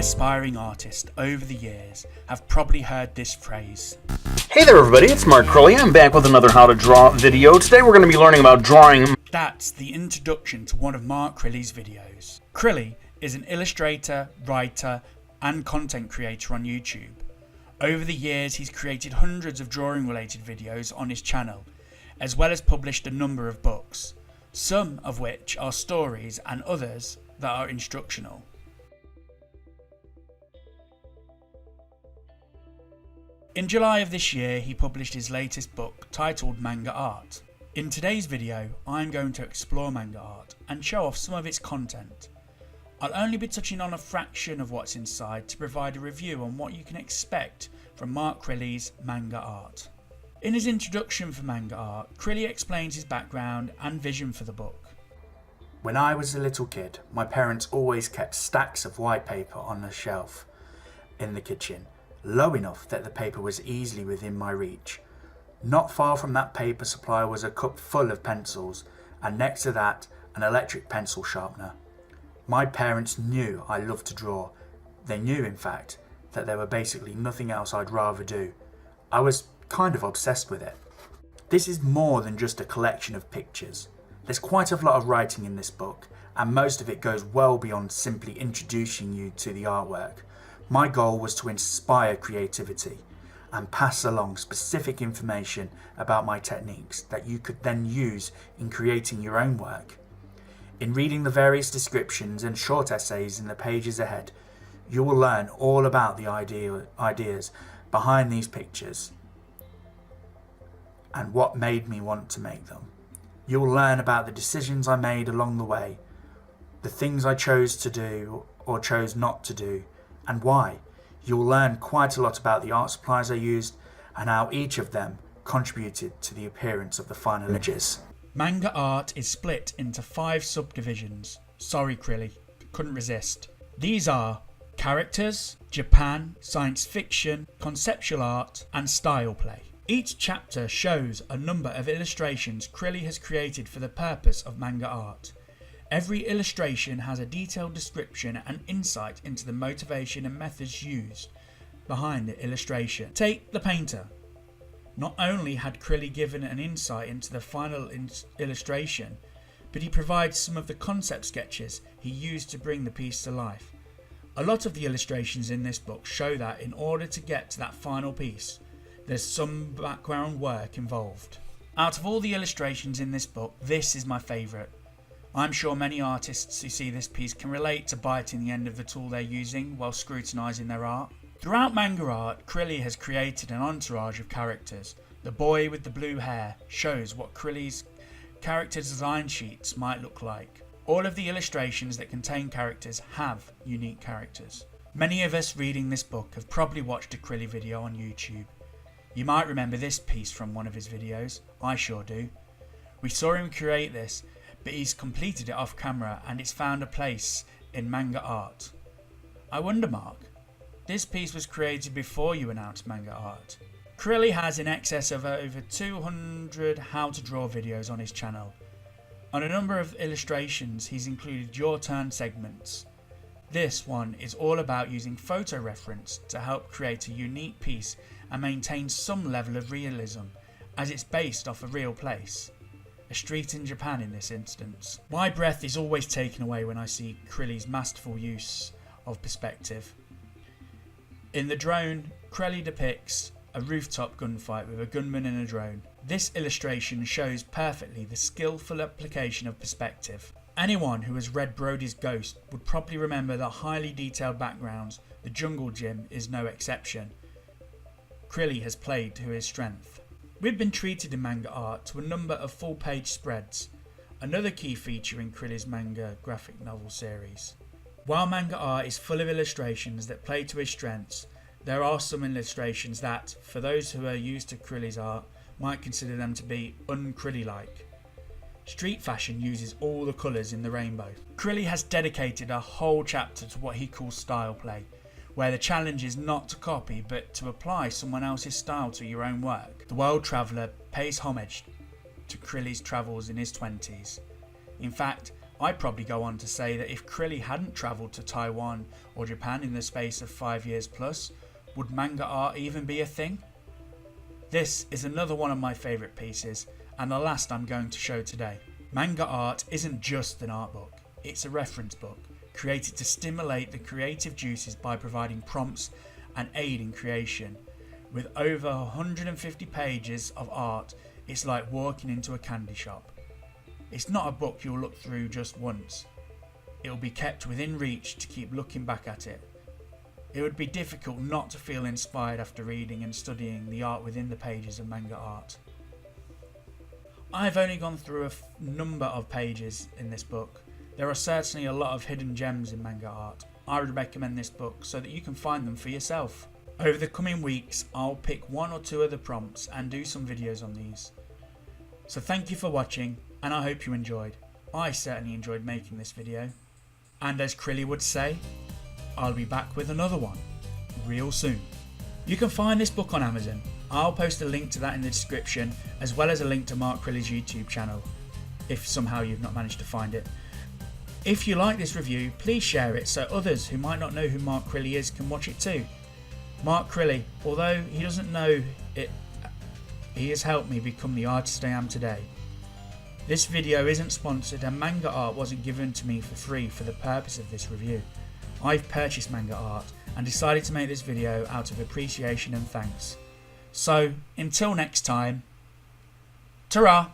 aspiring artists over the years have probably heard this phrase. Hey there everybody, it's Mark Crilley. I'm back with another How to Draw video. Today we're going to be learning about drawing. That's the introduction to one of Mark Crilley's videos. Crilley is an illustrator, writer and content creator on YouTube. Over the years he's created hundreds of drawing related videos on his channel, as well as published a number of books, some of which are stories and others that are instructional. In July of this year he published his latest book titled Manga Art. In today's video I'm going to explore manga art and show off some of its content. I'll only be touching on a fraction of what's inside to provide a review on what you can expect from Mark Crilley's Manga Art. In his introduction for Manga Art, Crilley explains his background and vision for the book. When I was a little kid, my parents always kept stacks of white paper on the shelf in the kitchen, low enough that the paper was easily within my reach. Not far from that paper supply was a cup full of pencils, and next to that, an electric pencil sharpener. My parents knew I loved to draw. They knew, in fact, that there were basically nothing else I'd rather do. I was kind of obsessed with it. This is more than just a collection of pictures. There's quite a lot of writing in this book, and most of it goes well beyond simply introducing you to the artwork. My goal was to inspire creativity and pass along specific information about my techniques that you could then use in creating your own work. In reading the various descriptions and short essays in the pages ahead, you will learn all about the ideas behind these pictures and what made me want to make them. You will learn about the decisions I made along the way, the things I chose to do or chose not to do, and why. You will learn quite a lot about the art supplies I used and how each of them contributed to the appearance of the final images. Manga Art is split into 5 subdivisions. Sorry Crilley, couldn't resist. These are characters, Japan, science fiction, conceptual art and style play. Each chapter shows a number of illustrations Crilley has created for the purpose of manga art. Every illustration has a detailed description and insight into the motivation and methods used behind the illustration. Take the painter. Not only had Crilley given an insight into the final illustration, but he provides some of the concept sketches he used to bring the piece to life. A lot of the illustrations in this book show that in order to get to that final piece, there's some background work involved. Out of all the illustrations in this book, this is my favourite. I'm sure many artists who see this piece can relate to biting the end of the tool they're using while scrutinising their art. Throughout Manga Art, Crilley has created an entourage of characters. The boy with the blue hair shows what Crilley's character design sheets might look like. All of the illustrations that contain characters have unique characters. Many of us reading this book have probably watched a Crilley video on YouTube. You might remember this piece from one of his videos. I sure do. We saw him create this, but he's completed it off camera and it's found a place in Manga Art. I wonder, Mark, this piece was created before you announced Manga Art. Crilley has in excess of over 200 how to draw videos on his channel. On a number of illustrations he's included your turn segments. This one is all about using photo reference to help create a unique piece and maintain some level of realism, as it's based off a real place. A street in Japan in this instance. My breath is always taken away when I see Crilley's masterful use of perspective. In the drone, Crilley depicts a rooftop gunfight with a gunman and a drone. This illustration shows perfectly the skillful application of perspective. Anyone who has read Brody's Ghost would probably remember the highly detailed backgrounds. The jungle gym is no exception. Crilley has played to his strength. We've been treated in Manga Art to a number of full-page spreads, another key feature in Crilley's manga graphic novel series. While Manga Art is full of illustrations that play to his strengths, there are some illustrations that, for those who are used to Crilley's art, might consider them to be un-Crilley-like. Street fashion uses all the colours in the rainbow. Crilley has dedicated a whole chapter to what he calls style play, where the challenge is not to copy but to apply someone else's style to your own work. The World Traveller pays homage to Crilley's travels in his 20s. In fact, I'd probably go on to say that if Crilley hadn't travelled to Taiwan or Japan in the space of 5 years plus, would manga art even be a thing? This is another one of my favourite pieces, and the last I'm going to show today. Manga art isn't just an art book, it's a reference book, created to stimulate the creative juices by providing prompts and aid in creation. With over 150 pages of art, it's like walking into a candy shop. It's not a book you'll look through just once. It will be kept within reach to keep looking back at it. It would be difficult not to feel inspired after reading and studying the art within the pages of manga art. I've only gone through a number of pages in this book. There are certainly a lot of hidden gems in manga art. I would recommend this book so that you can find them for yourself. Over the coming weeks, I'll pick one or two of the prompts and do some videos on these. So thank you for watching, and I hope you enjoyed. I certainly enjoyed making this video. And as Crilley would say, I'll be back with another one real soon. You can find this book on Amazon. I'll post a link to that in the description, as well as a link to Mark Crilley's YouTube channel, if somehow you've not managed to find it. If you like this review, please share it so others who might not know who Mark Crilley is can watch it too. Mark Crilley, although he doesn't know it, he has helped me become the artist I am today. This video isn't sponsored, and manga art wasn't given to me for free for the purpose of this review. I've purchased manga art and decided to make this video out of appreciation and thanks. So, until next time, ta-ra!